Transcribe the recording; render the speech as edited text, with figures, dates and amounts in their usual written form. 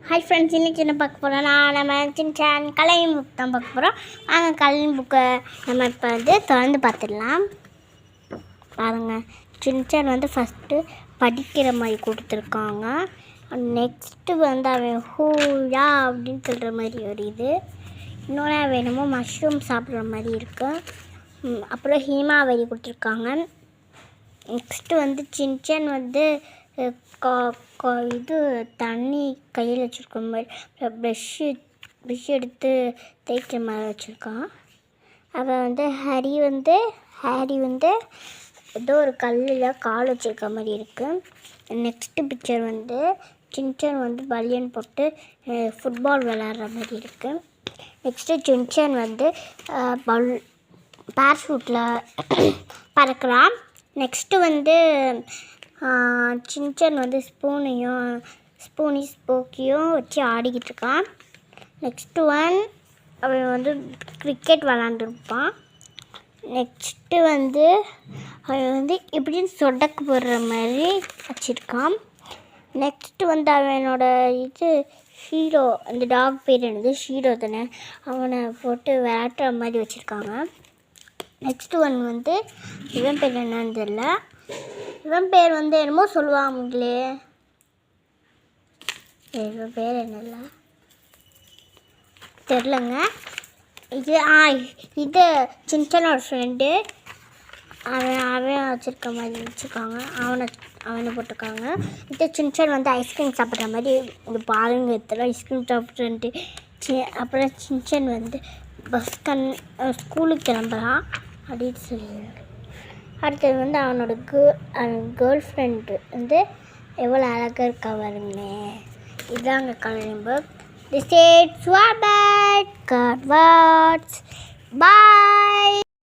Hi friends, இன்றைக்கி என்ன பார்க்க போகிறோன்னா நம்ம சின்சான் கலரிங் புக் தான் பார்க்க போகிறோம். நாங்கள் கலரிங் புக்கை நம்ம இப்போ திறந்து பார்த்துடலாம். பாருங்கள், சின்சான் ஃபஸ்ட்டு படிக்கிற மாதிரி கொடுத்துருக்காங்க. நெக்ஸ்ட்டு அவன் ஹூயா அப்படின்னு சொல்கிற மாதிரி ஒரு இது. இன்னொன்று வேணுமோ மஷ்ரூம் சாப்பிட்ற மாதிரி இருக்குது. அப்புறம் ஹீமாவரி கொடுத்துருக்காங்க. நெக்ஸ்ட்டு சின்சான் இது தண்ணி கையில் வச்சுருக்க மாதிரி ப்ரெஷ் எடுத்து தேய்க்கிற மாதிரி வச்சுருக்கான். அவன் ஹரி ஏதோ ஒரு கல்லில் கால் வச்சுருக்க மாதிரி இருக்குது. நெக்ஸ்ட்டு பிக்சர் சின்சான் பலியன் போட்டு ஃபுட்பால் விளாட்ற மாதிரி இருக்குது. நெக்ஸ்ட்டு சின்சான் பேராஷூட்டில் பறக்கிறான். நெக்ஸ்ட்டு சின்சான் ஸ்போக்கியும் வச்சு ஆடிக்கிட்டு இருக்கான். நெக்ஸ்ட்டு அவன் கிரிக்கெட் விளாண்டுருப்பான். நெக்ஸ்ட்டு அவன் இப்படின்னு சொடக்கு போடுற மாதிரி வச்சுருக்கான். நெக்ஸ்ட்டு அவனோட ஹீரோ, அந்த டாக் பேர் ஹீரோ தானே, அவனை போட்டு விளாட்டுற மாதிரி வச்சுருக்காங்க. நெக்ஸ்ட்டு இவன் பேர் என்னன்னு தெரியல. இவன் பேர் என்னமோ சொல்லுவாங்களே, இவன் பேர் என்னல்ல தெரிலங்க. இது சின்சானோட ஃப்ரெண்டு. அவன் வச்சுருக்க மாதிரி வச்சுருக்காங்க. அவனை போட்டிருக்காங்க. இது சின்சான் ஐஸ்கிரீம் சாப்பிட்ற மாதிரி இந்த பாருங்க, எத்தனை ஐஸ்கிரீம் சாப்பிட்றேன்ட்டு. அப்புறம் சின்சான் ஸ்கூலுக்கு கிளம்புறான் அப்படின்னு சொல்லி. அடுத்தது அவனோட கேர்ள் ஃப்ரெண்டு எவ்வளோ அழகாக இருக்கா பாருங்க. இதாங்க colouring book. This is Swabbat. God words. Bye.